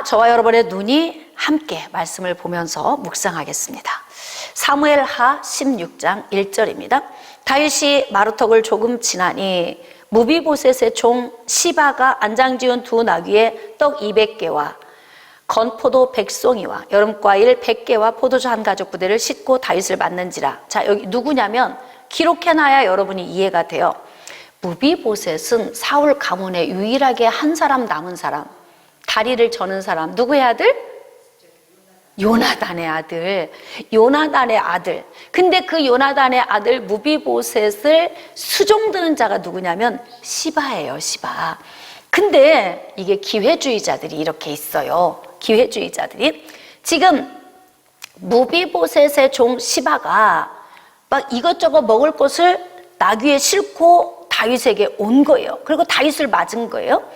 저와 여러분의 눈이 함께 말씀을 보면서 묵상하겠습니다. 사무엘하 16장 1절입니다. 다윗이 마루턱을 조금 지나니 무비보셋의 종 시바가 안장 지은 두 나귀에 떡 200개와 건포도 100송이와 여름과일 100개와 포도주 한 가죽 부대를 싣고 다윗을 맞는지라. 자, 여기 누구냐면 기록해놔야 여러분이 이해가 돼요. 무비보셋은 사울 가문에 유일하게 한 사람 남은 사람, 다리를 저는 사람, 누구의 아들? 요나단의 아들. 요나단의 아들. 근데 그 요나단의 아들 무비보셋을 수종드는 자가 누구냐면 시바예요, 시바. 근데 이게 기회주의자들이 이렇게 있어요. 기회주의자들이. 지금 무비보셋의 종 시바가 막 이것저것 먹을 것을 나귀에 싣고 다윗에게 온 거예요. 그리고 다윗을 맞은 거예요.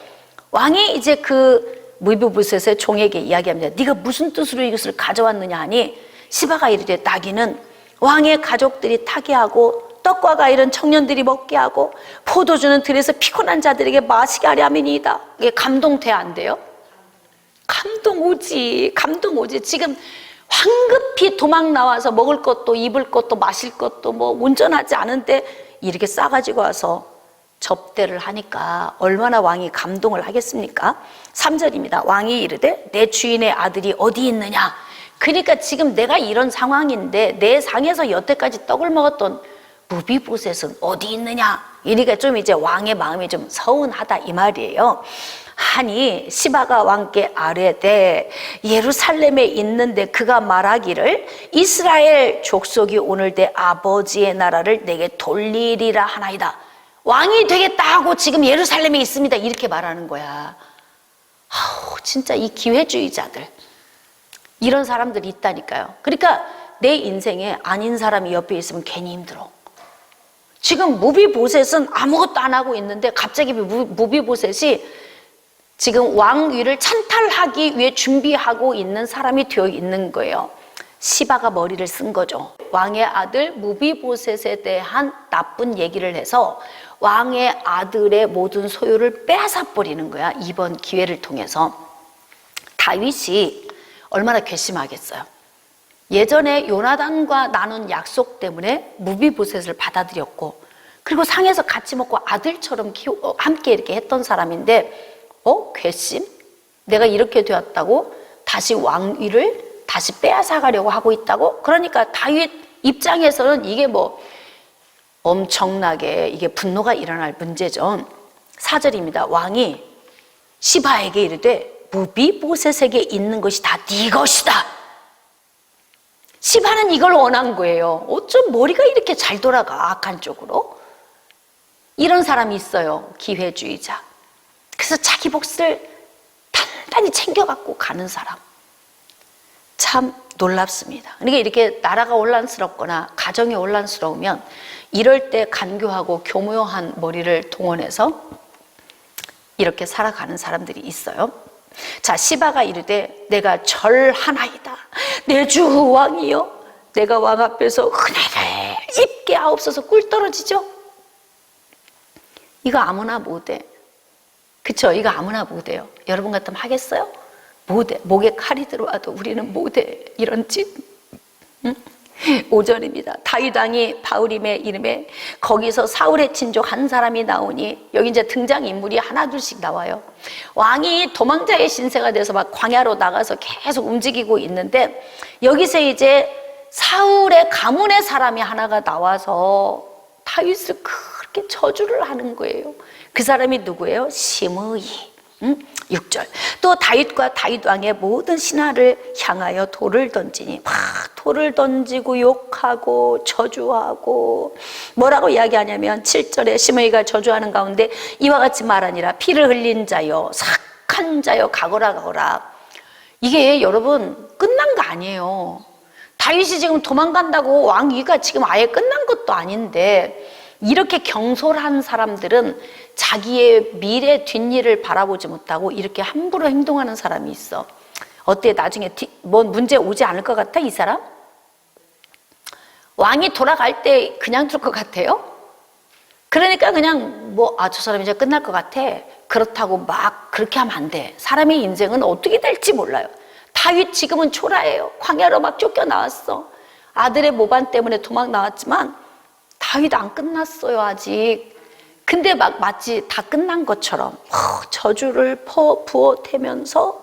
왕이 이제 그 무비보셋의 종에게 이야기합니다. 네가 무슨 뜻으로 이것을 가져왔느냐 하니 시바가 이르되 나귀는 왕의 가족들이 타게 하고 떡과 과일은 청년들이 먹게 하고 포도주는 들에서 피곤한 자들에게 마시게 하려 함이니이다. 이게 감동돼 안 돼요? 감동 오지. 감동 오지. 지금 황급히 도망 나와서 먹을 것도 입을 것도 마실 것도 뭐 온전하지 않은데 이렇게 싸가지고 와서 접대를 하니까 얼마나 왕이 감동을 하겠습니까? 3절입니다. 왕이 이르되 내 주인의 아들이 어디 있느냐. 그러니까 지금 내가 이런 상황인데 내 상에서 여태까지 떡을 먹었던 무비보셋은 어디 있느냐. 이러니까 좀 이제 왕의 마음이 좀 서운하다 이 말이에요. 하니 시바가 왕께 아뢰되 예루살렘에 있는데 그가 말하기를 이스라엘 족속이 오늘 내 아버지의 나라를 내게 돌리리라 하나이다. 왕이 되겠다 하고 지금 예루살렘에 있습니다. 이렇게 말하는 거야. 아우, 진짜 이 기회주의자들. 이런 사람들이 있다니까요. 그러니까 내 인생에 아닌 사람이 옆에 있으면 괜히 힘들어. 지금 무비보셋은 아무것도 안 하고 있는데 갑자기 무비보셋이 지금 왕위를 찬탈하기 위해 준비하고 있는 사람이 되어 있는 거예요. 시바가 머리를 쓴 거죠. 왕의 아들 무비보셋에 대한 나쁜 얘기를 해서 왕의 아들의 모든 소유를 빼앗아 버리는 거야. 이번 기회를 통해서. 다윗이 얼마나 괘씸하겠어요. 예전에 요나단과 나눈 약속 때문에 무비보셋을 받아들였고 그리고 상에서 같이 먹고 아들처럼 함께 이렇게 했던 사람인데 괘씸? 내가 이렇게 되었다고 다시 왕위를 다시 빼앗아가려고 하고 있다고? 그러니까 다윗 입장에서는 이게 뭐 엄청나게 이게 분노가 일어날 문제죠. 4절입니다. 왕이 시바에게 이르되 무비보셋에게 있는 것이 다 네 것이다. 시바는 이걸 원한 거예요. 어쩜 머리가 이렇게 잘 돌아가 악한 쪽으로? 이런 사람이 있어요. 기회주의자. 그래서 자기 몫을 단단히 챙겨갖고 가는 사람. 참 놀랍습니다. 그러니까 이렇게 나라가 혼란스럽거나 가정이 혼란스러우면 이럴 때 간교하고 교묘한 머리를 동원해서 이렇게 살아가는 사람들이 있어요. 자, 시바가 이르되 내가 절하나이다. 내 주 왕이여 내가 왕 앞에서 은혜를 입게 하옵소서. 꿀 떨어지죠? 이거 아무나 못해. 그쵸? 이거 아무나 못해요. 여러분 같으면 하겠어요? 못해. 목에 칼이 들어와도 우리는 못해. 이런 짓. 응? 5절입니다. 다윗 왕이 바울임의 이름에 거기서 사울의 친족 한 사람이 나오니 여기 이제 등장인물이 하나 둘씩 나와요. 왕이 도망자의 신세가 돼서 막 광야로 나가서 계속 움직이고 있는데 여기서 이제 사울의 가문의 사람이 하나가 나와서 다윗을 그렇게 저주를 하는 거예요. 그 사람이 누구예요? 시므이. 6절. 또 다윗과 다윗 왕의 모든 신하를 향하여 돌을 던지니 막 돌을 던지고 욕하고 저주하고 뭐라고 이야기하냐면 7절에 시므이가 저주하는 가운데 이와 같이 말하니라 피를 흘린 자여 삭한 자여 가거라. 이게 여러분 끝난 거 아니에요. 다윗이 지금 도망간다고 왕위가 지금 아예 끝난 것도 아닌데 이렇게 경솔한 사람들은 자기의 미래 뒷일을 바라보지 못하고 이렇게 함부로 행동하는 사람이 있어. 어때? 나중에 뭔 문제 오지 않을 것 같아? 이 사람? 왕이 돌아갈 때 그냥 둘 것 같아요? 그러니까 그냥 저 사람 이제 끝날 것 같아. 그렇다고 막 그렇게 하면 안 돼. 사람의 인생은 어떻게 될지 몰라요. 다윗 지금은 초라해요. 광야로 막 쫓겨나왔어. 아들의 모반 때문에 도망 나왔지만 다윗 안 끝났어요, 아직. 근데 막 마치 다 끝난 것처럼 저주를 부어대면서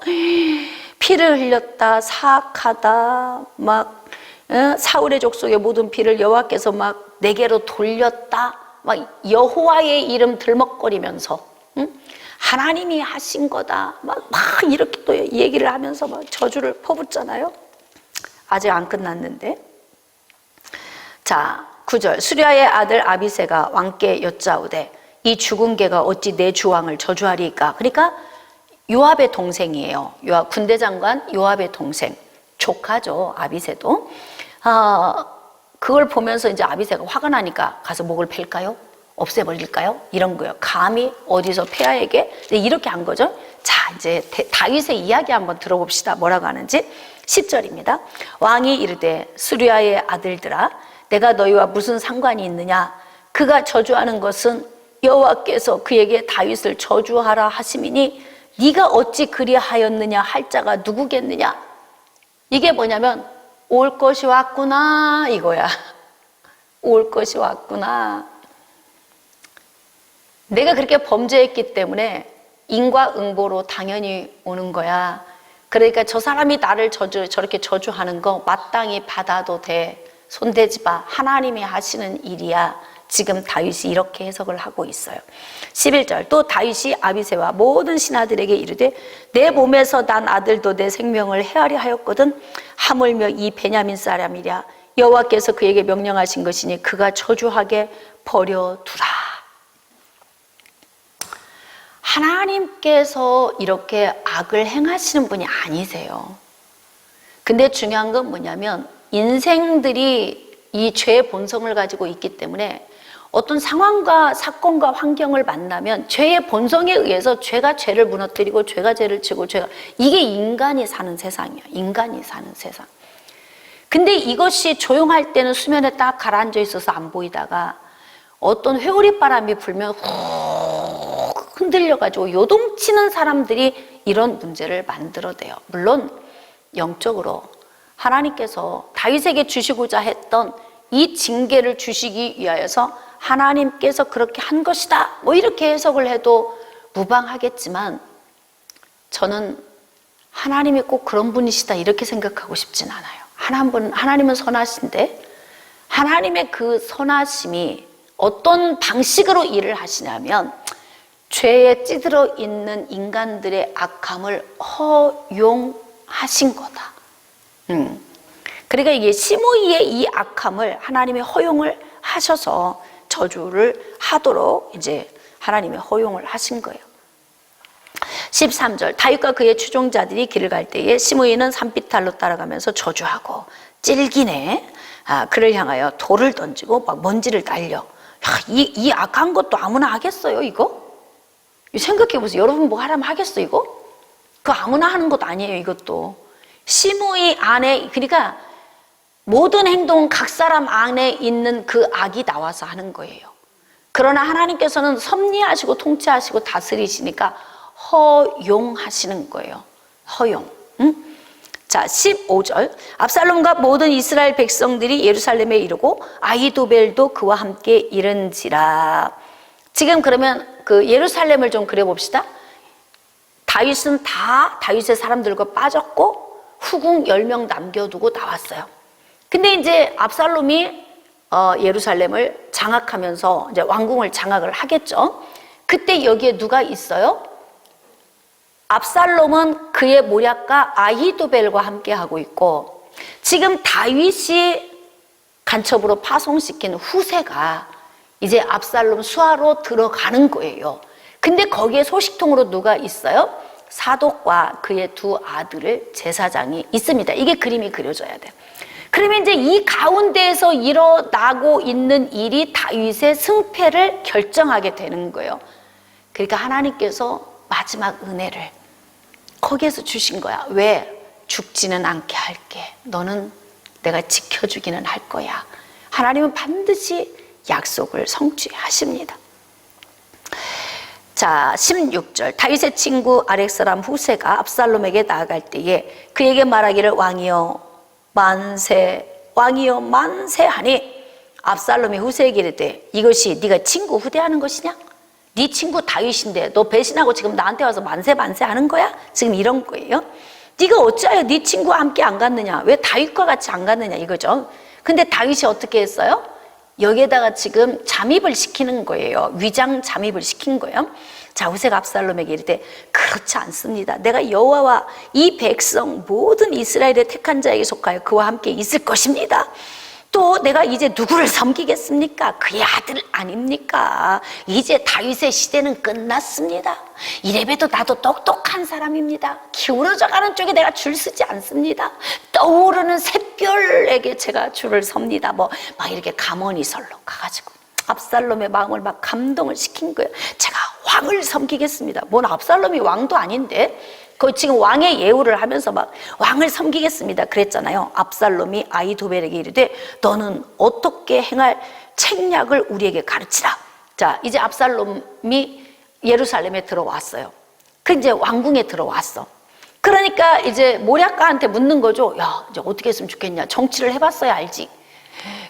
피를 흘렸다, 사악하다, 막 사울의 족속의 모든 피를 여호와께서 막 내게로 돌렸다, 막 여호와의 이름 들먹거리면서 하나님이 하신 거다, 막 이렇게 또 얘기를 하면서 막 저주를 퍼붓잖아요. 아직 안 끝났는데. 자, 9절. 수리아의 아들 아비새가 왕께 여짜오되 이 죽은 개가 어찌 내 주왕을 저주하리까? 그러니까 요압의 동생이에요. 요압 군대 장관 요압의 동생, 조카죠, 아비새도. 그걸 보면서 이제 아비새가 화가 나니까 가서 목을 팰까요? 없애버릴까요? 이런 거예요. 감히 어디서 폐하에게 이렇게 한 거죠. 자, 이제 다윗의 이야기 한번 들어봅시다. 뭐라고 하는지. 10절입니다. 왕이 이르되 수리아의 아들들아, 내가 너희와 무슨 상관이 있느냐? 그가 저주하는 것은 여호와께서 그에게 다윗을 저주하라 하심이니 네가 어찌 그리하였느냐 할 자가 누구겠느냐? 이게 뭐냐면 올 것이 왔구나 이거야. 올 것이 왔구나. 내가 그렇게 범죄했기 때문에 인과응보로 당연히 오는 거야. 그러니까 저 사람이 나를 저렇게 저주하는 거 마땅히 받아도 돼. 손대지 마. 하나님이 하시는 일이야. 지금 다윗이 이렇게 해석을 하고 있어요. 11절. 또 다윗이 아비새와 모든 신하들에게 이르되 내 몸에서 난 아들도 내 생명을 해하려 하였거든 하물며 이 베냐민 사람이랴. 여호와께서 그에게 명령하신 것이니 그가 저주하게 버려두라. 하나님께서 이렇게 악을 행하시는 분이 아니세요. 근데 중요한 건 뭐냐면 인생들이 이 죄의 본성을 가지고 있기 때문에 어떤 상황과 사건과 환경을 만나면 죄의 본성에 의해서 죄가 죄를 무너뜨리고 죄가 죄를 치고 이게 인간이 사는 세상이에요. 인간이 사는 세상. 근데 이것이 조용할 때는 수면에 딱 가라앉아 있어서 안 보이다가 어떤 회오리 바람이 불면 훅 흔들려가지고 요동치는 사람들이 이런 문제를 만들어내요. 물론 영적으로 하나님께서 다윗에게 주시고자 했던 이 징계를 주시기 위하여서 하나님께서 그렇게 한 것이다, 뭐 이렇게 해석을 해도 무방하겠지만 저는 하나님이 꼭 그런 분이시다 이렇게 생각하고 싶진 않아요. 하나님은 선하신데 하나님의 그 선하심이 어떤 방식으로 일을 하시냐면 죄에 찌들어 있는 인간들의 악함을 허용하신 거다. 그러니까 이게 시므이의 이 악함을 하나님이 허용을 하셔서 저주를 하도록 이제 하나님이 허용을 하신 거예요. 13절. 다윗과 그의 추종자들이 길을 갈 때에 시므이는 산비탈로 따라가면서 저주하고 찔기네 그를 향하여 돌을 던지고 막 먼지를 날려. 이 악한 것도 아무나 하겠어요 이거? 생각해보세요. 여러분 뭐 하라면 하겠어 이거? 그거 아무나 하는 것도 아니에요 이것도. 시므이 안에, 그러니까 모든 행동은 각 사람 안에 있는 그 악이 나와서 하는 거예요. 그러나 하나님께서는 섭리하시고 통치하시고 다스리시니까 허용하시는 거예요. 허용. 자, 15절. 압살롬과 모든 이스라엘 백성들이 예루살렘에 이르고 아히도벨도 그와 함께 이른지라. 지금 그러면 그 예루살렘을 좀 그려봅시다. 다윗은 다 다윗의 사람들과 빠졌고 후궁 10명 남겨두고 나왔어요. 근데 이제 압살롬이 예루살렘을 장악하면서 이제 왕궁을 장악을 하겠죠. 그때 여기에 누가 있어요? 압살롬은 그의 모략가 아히도벨과 함께 하고 있고 지금 다윗이 간첩으로 파송시킨 후세가 이제 압살롬 수하로 들어가는 거예요. 근데 거기에 소식통으로 누가 있어요? 사독과 그의 두 아들의 제사장이 있습니다. 이게 그림이 그려져야 돼요. 그러면 이제 이 가운데에서 일어나고 있는 일이 다윗의 승패를 결정하게 되는 거예요. 그러니까 하나님께서 마지막 은혜를 거기에서 주신 거야. 왜? 죽지는 않게 할게. 너는 내가 지켜주기는 할 거야. 하나님은 반드시 약속을 성취하십니다. 자, 16절. 다윗의 친구 아렉사람 후세가 압살롬에게 나아갈 때에 그에게 말하기를 왕이여 만세, 왕이여 만세 하니 압살롬이 후세에게 이르되 이것이 네가 친구 후대하는 것이냐? 네 친구 다윗인데 너 배신하고 지금 나한테 와서 만세 만세 하는 거야? 지금 이런 거예요. 네가 어찌하여 네 친구와 함께 안 갔느냐? 왜 다윗과 같이 안 갔느냐 이거죠. 근데 다윗이 어떻게 했어요? 여기에다가 지금 잠입을 시키는 거예요. 위장 잠입을 시킨 거예요. 자, 후세가 압살롬에게 이르되 그렇지 않습니다. 내가 여호와와 이 백성 모든 이스라엘의 택한 자에게 속하여 그와 함께 있을 것입니다. 또 내가 이제 누구를 섬기겠습니까? 그의 아들 아닙니까? 이제 다윗의 시대는 끝났습니다. 이래봬도 나도 똑똑한 사람입니다. 기울어져 가는 쪽에 내가 줄 서지 않습니다. 떠오르는 샛별에게 제가 줄을 섭니다. 막 이렇게 가머니설로 가가지고 압살롬의 마음을 막 감동을 시킨 거예요. 제가 왕을 섬기겠습니다. 뭔 압살롬이 왕도 아닌데 그 지금 왕의 예우를 하면서 막 왕을 섬기겠습니다 그랬잖아요. 압살롬이 아히도벨에게 이르되 너는 어떻게 행할 책략을 우리에게 가르치라. 자, 이제 압살롬이 예루살렘에 들어왔어요. 그 이제 왕궁에 들어왔어. 그러니까 이제 모략가한테 묻는 거죠. 야, 이제 어떻게 했으면 좋겠냐. 정치를 해봤어야 알지.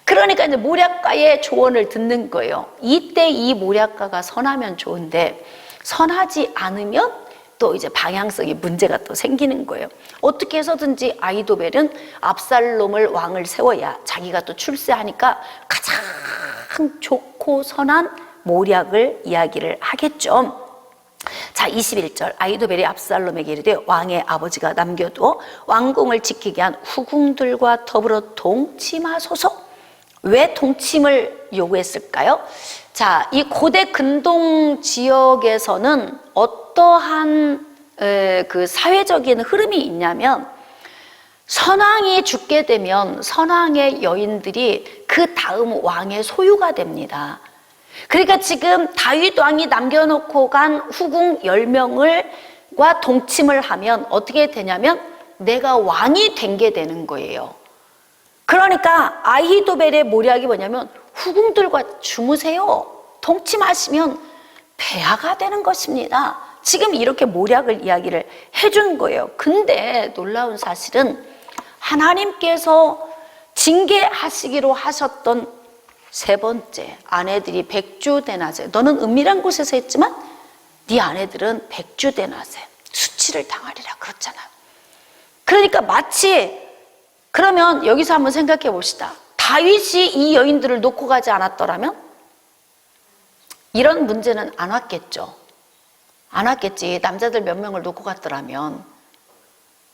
그러니까 이제 모략가의 조언을 듣는 거예요. 이때 이 모략가가 선하면 좋은데 선하지 않으면 또 이제 방향성이 문제가 또 생기는 거예요. 어떻게 해서든지 아히도벨은 압살롬을 왕을 세워야 자기가 또 출세하니까 가장 좋고 선한 모략을 이야기를 하겠죠. 자, 21절. 아히도벨이 압살롬에게 이르되 왕의 아버지가 남겨두어 왕궁을 지키게 한 후궁들과 더불어 동침하소서. 왜 동침을 요구했을까요? 자, 이 고대 근동 지역에서는 어떠한 그 사회적인 흐름이 있냐면 선왕이 죽게 되면 선왕의 여인들이 그 다음 왕의 소유가 됩니다. 그러니까 지금 다윗 왕이 남겨놓고 간 후궁 10명과 동침을 하면 어떻게 되냐면 내가 왕이 된 게 되는 거예요. 그러니까 아히도벨의 모략이 뭐냐면 후궁들과 주무세요. 동침하시면 폐하가 되는 것입니다. 지금 이렇게 모략을 이야기를 해준 거예요. 근데 놀라운 사실은 하나님께서 징계하시기로 하셨던 세 번째 아내들이 백주대낮에 너는 은밀한 곳에서 했지만 네 아내들은 백주대낮에 수치를 당하리라 그렇잖아요. 그러니까 마치 그러면 여기서 한번 생각해 봅시다. 다윗이 이 여인들을 놓고 가지 않았더라면 이런 문제는 안 왔겠죠. 안 왔겠지. 남자들 몇 명을 놓고 갔더라면.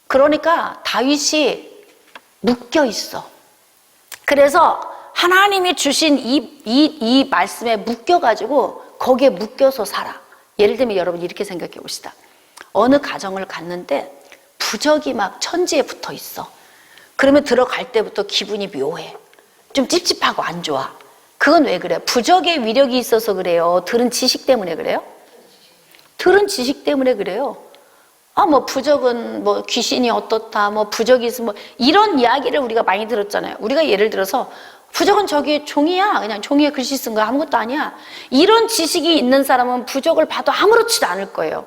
그러니까 다윗이 묶여 있어. 그래서 하나님이 주신 이 말씀에 묶여가지고 거기에 묶여서 살아. 예를 들면 여러분 이렇게 생각해 봅시다. 어느 가정을 갔는데 부적이 막 천지에 붙어 있어. 그러면 들어갈 때부터 기분이 묘해. 좀 찝찝하고 안 좋아. 그건 왜 그래? 부적의 위력이 있어서 그래요? 들은 지식 때문에 그래요? 들은 지식 때문에 그래요. 아, 뭐 부적은 뭐 귀신이 어떻다, 뭐 부적이 있으면 뭐 이런 이야기를 우리가 많이 들었잖아요. 우리가 예를 들어서 부적은 저기 종이야. 그냥 종이에 글씨 쓴 거야. 아무것도 아니야. 이런 지식이 있는 사람은 부적을 봐도 아무렇지도 않을 거예요.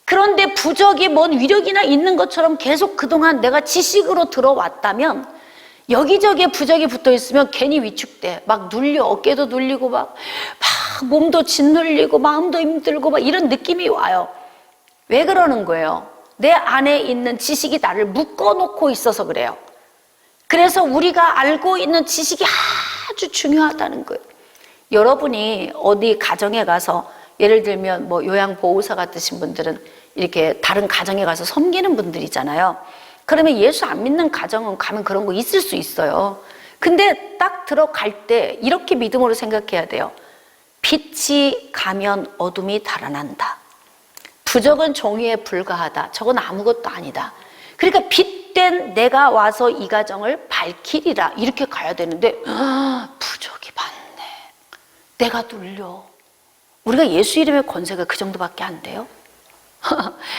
그런데 부적이 뭔 위력이나 있는 것처럼 계속 그동안 내가 지식으로 들어왔다면 여기저기에 부적이 붙어 있으면 괜히 위축돼. 막 눌려. 어깨도 눌리고 막 몸도 짓눌리고 마음도 힘들고 막 이런 느낌이 와요. 왜 그러는 거예요? 내 안에 있는 지식이 나를 묶어놓고 있어서 그래요. 그래서 우리가 알고 있는 지식이 아주 중요하다는 거예요. 여러분이 어디 가정에 가서 예를 들면 뭐 요양보호사 같으신 분들은 이렇게 다른 가정에 가서 섬기는 분들이잖아요. 그러면 예수 안 믿는 가정은 가면 그런 거 있을 수 있어요. 근데 딱 들어갈 때 이렇게 믿음으로 생각해야 돼요. 빛이 가면 어둠이 달아난다. 부적은 종이에 불과하다. 저건 아무것도 아니다. 그러니까 빛된 내가 와서 이 가정을 밝히리라. 이렇게 가야 되는데 부적이 많네. 내가 눌려. 우리가 예수 이름의 권세가 그 정도밖에 안 돼요?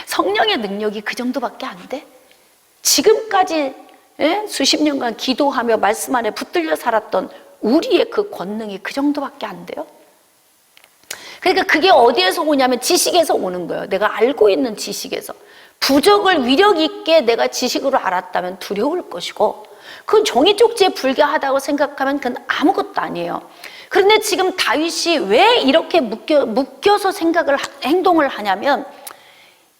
성령의 능력이 그 정도밖에 안 돼? 지금까지 수십 년간 기도하며 말씀 안에 붙들려 살았던 우리의 그 권능이 그 정도밖에 안 돼요? 그러니까 그게 어디에서 오냐면 지식에서 오는 거예요. 내가 알고 있는 지식에서. 부적을 위력 있게 내가 지식으로 알았다면 두려울 것이고, 그건 종이 쪽지에 불과하다고 생각하면 그건 아무것도 아니에요. 그런데 지금 다윗이 왜 이렇게 묶여서 행동을 하냐면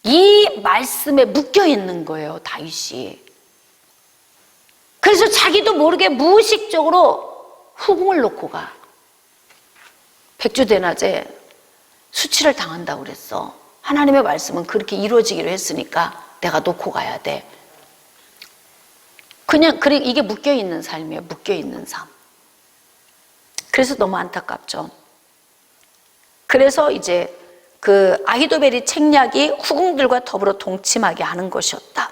이 말씀에 묶여 있는 거예요, 다윗이. 그래서 자기도 모르게 무의식적으로 후궁을 놓고 가. 백주대낮에 수치를 당한다고 그랬어. 하나님의 말씀은 그렇게 이루어지기로 했으니까 내가 놓고 가야 돼. 그냥 그래, 이게 묶여있는 삶이에요. 묶여있는 삶. 그래서 너무 안타깝죠. 그래서 이제 그 아히도벨이 책략이 후궁들과 더불어 동침하게 하는 것이었다.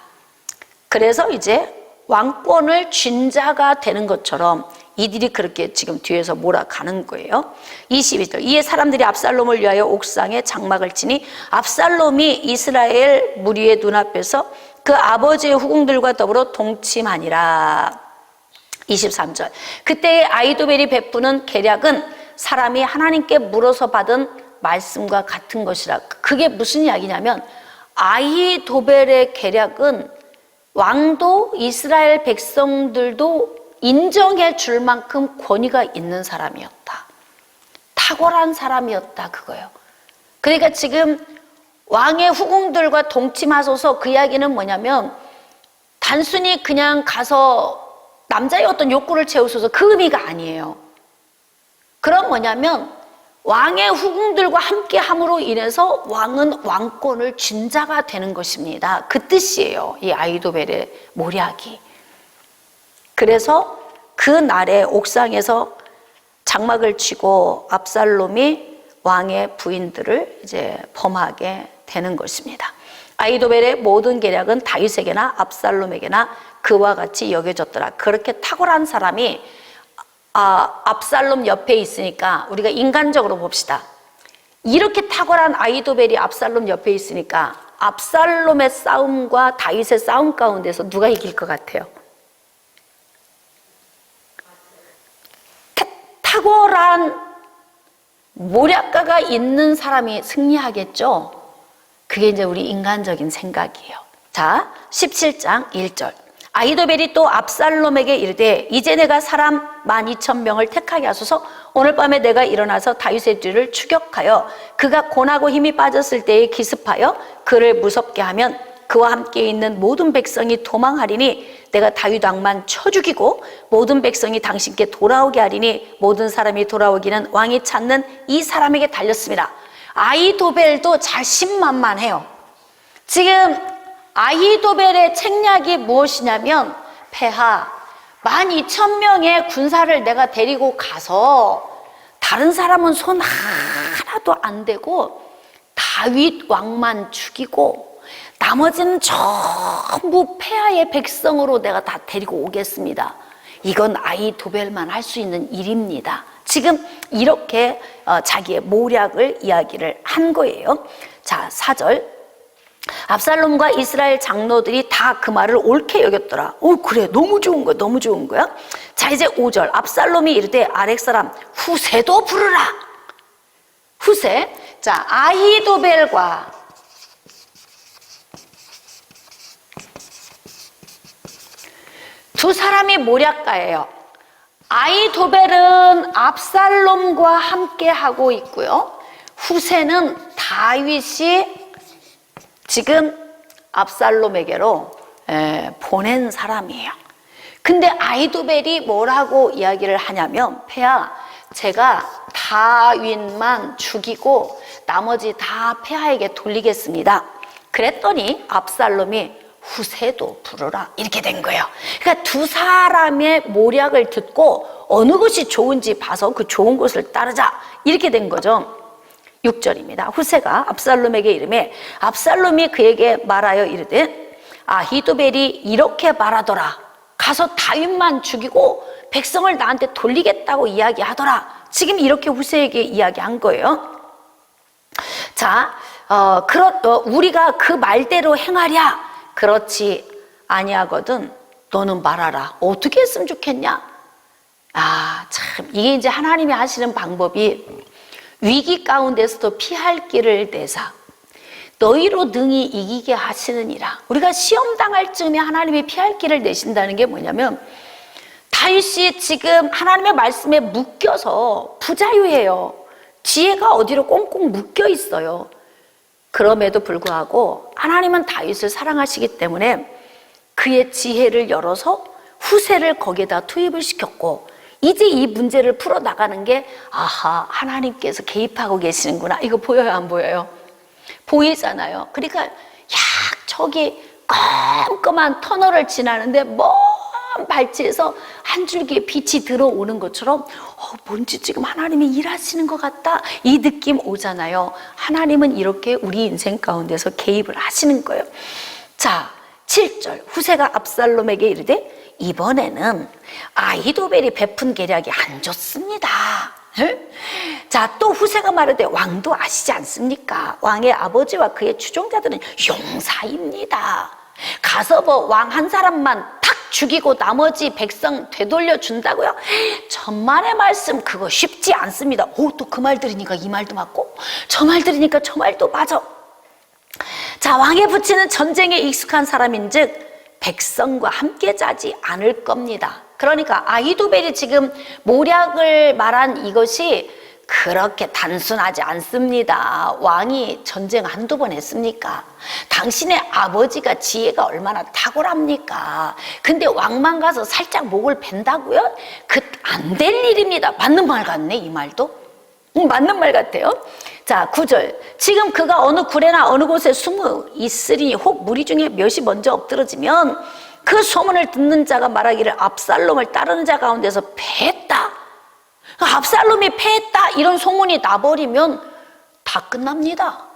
그래서 이제 왕권을 쥔 자가 되는 것처럼 이들이 그렇게 지금 뒤에서 몰아가는 거예요. 22절. 이에 사람들이 압살롬을 위하여 옥상에 장막을 치니 압살롬이 이스라엘 무리의 눈앞에서 그 아버지의 후궁들과 더불어 동침하니라. 23절. 그때의 아히도벨이 베푸는 계략은 사람이 하나님께 물어서 받은 말씀과 같은 것이라. 그게 무슨 이야기냐면 아히도벨의 계략은 왕도 이스라엘 백성들도 인정해 줄 만큼 권위가 있는 사람이었다. 탁월한 사람이었다, 그거예요. 그러니까 지금 왕의 후궁들과 동침하소서, 그 이야기는 뭐냐면 단순히 그냥 가서 남자의 어떤 욕구를 채우소서, 그 의미가 아니에요. 그럼 뭐냐면 왕의 후궁들과 함께 함으로 인해서 왕은 왕권을 쥔 자가 되는 것입니다. 그 뜻이에요, 이 아히도벨의 모략이. 그래서 그 날에 옥상에서 장막을 치고 압살롬이 왕의 부인들을 이제 범하게 되는 것입니다. 아히도벨의 모든 계략은 다윗에게나 압살롬에게나 그와 같이 여겨졌더라. 그렇게 탁월한 사람이 압살롬 옆에 있으니까 우리가 인간적으로 봅시다. 이렇게 탁월한 아히도벨이 압살롬 옆에 있으니까 압살롬의 싸움과 다윗의 싸움 가운데서 누가 이길 것 같아요? 탁월한 모략가가 있는 사람이 승리하겠죠? 그게 이제 우리 인간적인 생각이에요. 자, 17장 1절. 아히도벨이 또 압살롬에게 이르되 이제 내가 사람 12,000명을 택하게 하소서. 오늘 밤에 내가 일어나서 다윗의 뒤를 추격하여 그가 고나고 힘이 빠졌을 때에 기습하여 그를 무섭게 하면 그와 함께 있는 모든 백성이 도망하리니 내가 다윗 왕만 쳐 죽이고 모든 백성이 당신께 돌아오게 하리니 모든 사람이 돌아오기는 왕이 찾는 이 사람에게 달렸습니다. 아히도벨도 자신만만해요. 지금 아히도벨의 책략이 무엇이냐면 폐하 12,000명의 군사를 내가 데리고 가서 다른 사람은 손 하나도 안 대고 다윗 왕만 죽이고 나머지는 전부 폐하의 백성으로 내가 다 데리고 오겠습니다. 이건 아히도벨만 할 수 있는 일입니다. 지금 이렇게 자기의 모략을 이야기를 한 거예요. 자, 4절. 압살롬과 이스라엘 장로들이 다 그 말을 옳게 여겼더라. 그래, 너무 좋은 거야, 너무 좋은 거야. 자, 이제 5절. 압살롬이 이르되 아렉 사람 후세도 부르라. 후세. 자, 아히도벨과 두 사람이 모략가예요. 아히도벨은 압살롬과 함께 하고 있고요. 후세는 다윗이 지금 압살롬에게로 보낸 사람이에요. 근데 아히도벨이 뭐라고 이야기를 하냐면 폐하, 제가 다윗만 죽이고 나머지 다 폐하에게 돌리겠습니다. 그랬더니 압살롬이 후세도 부르라 이렇게 된 거예요. 그러니까 두 사람의 모략을 듣고 어느 것이 좋은지 봐서 그 좋은 것을 따르자 이렇게 된 거죠. 6절입니다. 후세가 압살롬에게 이르매 압살롬이 그에게 말하여 이르되 아히도벨이 이렇게 말하더라. 가서 다윗만 죽이고 백성을 나한테 돌리겠다고 이야기하더라. 지금 이렇게 후세에게 이야기한 거예요. 자, 우리가 그 말대로 행하랴. 그렇지 아니하거든 너는 말하라. 어떻게 했으면 좋겠냐? 참 이게 이제 하나님이 하시는 방법이 위기 가운데서도 피할 길을 내사 너희로 능히 이기게 하시느니라. 우리가 시험 당할 즈음에 하나님이 피할 길을 내신다는 게 뭐냐면, 다윗이 지금 하나님의 말씀에 묶여서 부자유해요. 지혜가 어디로 꽁꽁 묶여 있어요. 그럼에도 불구하고 하나님은 다윗을 사랑하시기 때문에 그의 지혜를 열어서 후세를 거기에다 투입을 시켰고, 이제 이 문제를 풀어나가는 게, 아하, 하나님께서 개입하고 계시는구나. 이거 보여요, 안 보여요? 보이잖아요. 그러니까 저기 깜깜한 터널을 지나는데 먼 발치에서 한 줄기의 빛이 들어오는 것처럼 뭔지 지금 하나님이 일하시는 것 같다, 이 느낌 오잖아요. 하나님은 이렇게 우리 인생 가운데서 개입을 하시는 거예요. 자, 7절 후세가 압살롬에게 이르되 이번에는 아히도벨이 베푼 계략이 안 좋습니다. 자, 또 후세가 말하되 왕도 아시지 않습니까? 왕의 아버지와 그의 추종자들은 용사입니다. 가서 뭐 왕 한 사람만 탁 죽이고 나머지 백성 되돌려 준다고요? 천만의 말씀, 그거 쉽지 않습니다. 또 그 말 들으니까 이 말도 맞고, 저 말 들으니까 저 말도 맞아. 자, 왕에 붙이는 전쟁에 익숙한 사람인즉 백성과 함께 자지 않을 겁니다. 그러니까 아히도벨이 지금 모략을 말한 이것이 그렇게 단순하지 않습니다. 왕이 전쟁 한두 번 했습니까? 당신의 아버지가 지혜가 얼마나 탁월합니까? 근데 왕만 가서 살짝 목을 벤다고요? 안 될 일입니다. 맞는 말 같네, 이 말도. 맞는 말 같아요. 자, 9절. 지금 그가 어느 굴에나 어느 곳에 숨어 있으니 혹 무리 중에 몇이 먼저 엎드러지면 그 소문을 듣는 자가 말하기를 압살롬을 따르는 자 가운데서 패했다, 압살롬이 패했다, 이런 소문이 나버리면 다 끝납니다.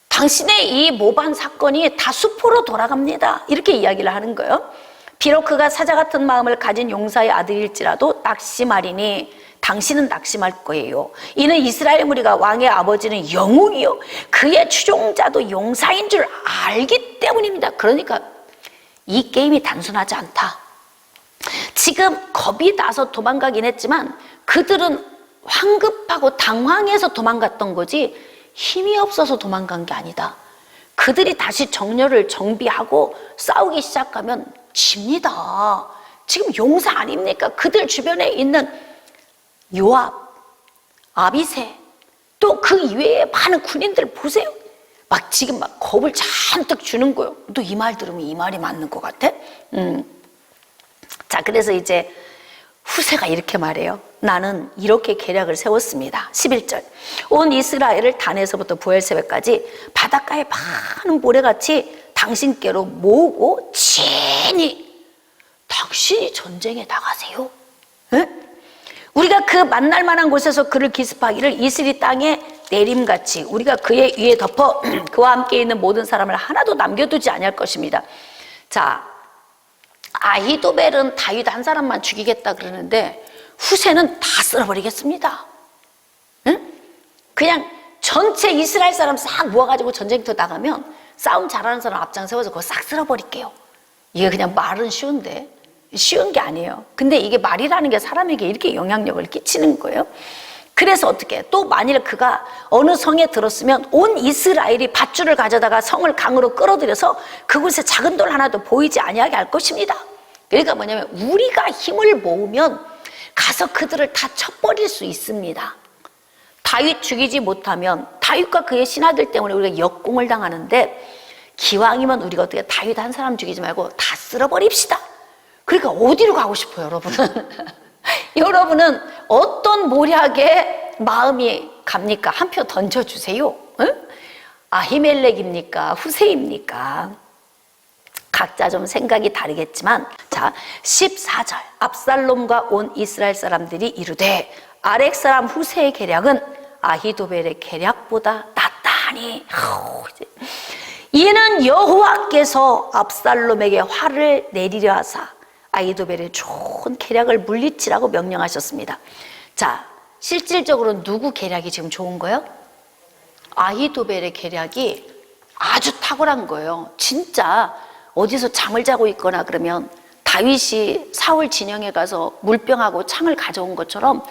당신의 이 모반 사건이 다 수포로 돌아갑니다. 이렇게 이야기를 하는 거예요. 비록 그가 사자 같은 마음을 가진 용사의 아들일지라도 낙심하리니 당신은 낙심할 거예요. 이는 이스라엘 무리가 왕의 아버지는 영웅이요 그의 추종자도 용사인 줄 알기 때문입니다. 그러니까 이 게임이 단순하지 않다. 지금 겁이 나서 도망가긴 했지만 그들은 황급하고 당황해서 도망갔던 거지 힘이 없어서 도망간 게 아니다. 그들이 다시 정렬을 정비하고 싸우기 시작하면 집니다. 지금 용사 아닙니까? 그들 주변에 있는 요압, 아비새, 또 그 이외에 많은 군인들 보세요. 막 지금 막 겁을 잔뜩 주는 거예요. 또 이 말 들으면 이 말이 맞는 것 같아? 자, 그래서 이제 후세가 이렇게 말해요. 나는 이렇게 계략을 세웠습니다. 11절. 온 이스라엘을 단에서부터 부엘세베까지 바닷가에 많은 모래같이 당신께로 모으고 친히 당신이 전쟁에 나가세요. 응? 우리가 그 만날 만한 곳에서 그를 기습하기를 이스리 땅에 내림같이 우리가 그의 위에 덮어 그와 함께 있는 모든 사람을 하나도 남겨두지 아니할 것입니다. 자, 아히도벨은 다윗 한 사람만 죽이겠다 그러는데 후세는 다 쓸어버리겠습니다. 응? 그냥 전체 이스라엘 사람 싹 모아가지고 전쟁터 나가면 싸움 잘하는 사람 앞장 세워서 그거 싹 쓸어버릴게요. 이게 그냥 말은 쉬운데 쉬운 게 아니에요. 근데 이게 말이라는 게 사람에게 이렇게 영향력을 끼치는 거예요. 그래서 어떻게 또 만일 그가 어느 성에 들었으면 온 이스라엘이 밧줄을 가져다가 성을 강으로 끌어들여서 그곳에 작은 돌 하나도 보이지 아니하게 할 것입니다. 그러니까 뭐냐면 우리가 힘을 모으면 가서 그들을 다 쳐버릴 수 있습니다. 다윗 죽이지 못하면 다윗과 그의 신하들 때문에 우리가 역공을 당하는데 기왕이면 우리가 어떻게 다윗 한 사람 죽이지 말고 다 쓸어버립시다. 그러니까 어디로 가고 싶어요, 여러분은? 여러분은 어떤 모략에 마음이 갑니까? 한 표 던져주세요. 응? 아히멜렉입니까? 후세입니까? 각자 좀 생각이 다르겠지만, 자, 14절. 압살롬과 온 이스라엘 사람들이 이르되 아렉 사람 후세의 계략은 아히도벨의 계략보다 낫다하니 이는 여호와께서 압살롬에게 화를 내리려 하사 아히도벨의 좋은 계략을 물리치라고 명령하셨습니다. 자, 실질적으로 누구 계략이 지금 좋은 거예요? 아히도벨의 계략이 아주 탁월한 거예요. 진짜 어디서 잠을 자고 있거나 그러면 다윗이 사울 진영에 가서 물병하고 창을 가져온 것처럼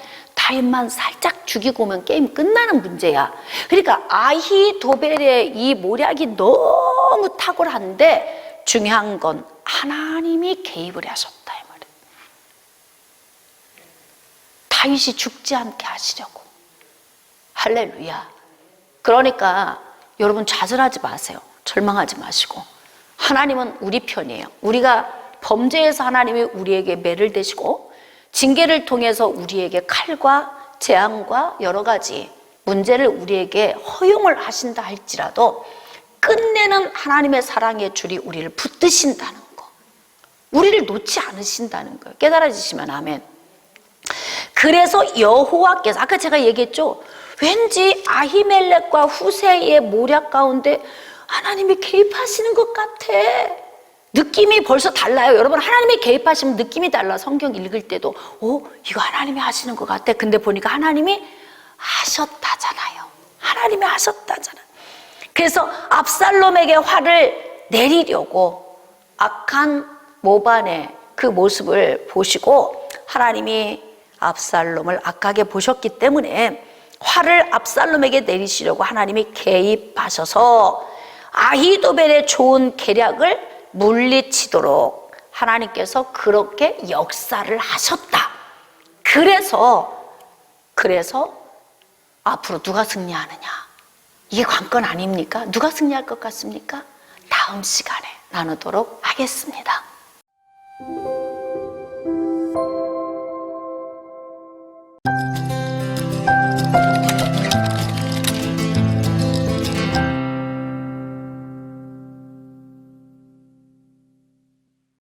다윗만 살짝 죽이고 오면 게임 끝나는 문제야. 그러니까 아히도벨의 이 모략이 너무 탁월한데 중요한 건 하나님이 개입을 하셨다 이 말이에요. 다윗이 죽지 않게 하시려고. 할렐루야. 그러니까 여러분 좌절하지 마세요. 절망하지 마시고 하나님은 우리 편이에요. 우리가 범죄해서 하나님이 우리에게 매를 대시고 징계를 통해서 우리에게 칼과 재앙과 여러 가지 문제를 우리에게 허용을 하신다 할지라도 끝내는 하나님의 사랑의 줄이 우리를 붙드신다는 거, 우리를 놓지 않으신다는 거예요. 깨달아지시면 아멘. 그래서 여호와께서 아까 제가 얘기했죠. 왠지 아히멜렉과 후세의 모략 가운데 하나님이 개입하시는 것 같아. 느낌이 벌써 달라요. 여러분, 하나님이 개입하시면 느낌이 달라. 성경 읽을 때도 이거 하나님이 하시는 것 같아. 근데 보니까 하나님이 하셨다잖아요. 하나님이 하셨다잖아요. 그래서 압살롬에게 화를 내리려고 악한 모반의 그 모습을 보시고 하나님이 압살롬을 악하게 보셨기 때문에 화를 압살롬에게 내리시려고 하나님이 개입하셔서 아히도벨의 좋은 계략을 물리치도록 하나님께서 그렇게 역사를 하셨다. 그래서 앞으로 누가 승리하느냐, 이게 관건 아닙니까? 누가 승리할 것 같습니까? 다음 시간에 나누도록 하겠습니다.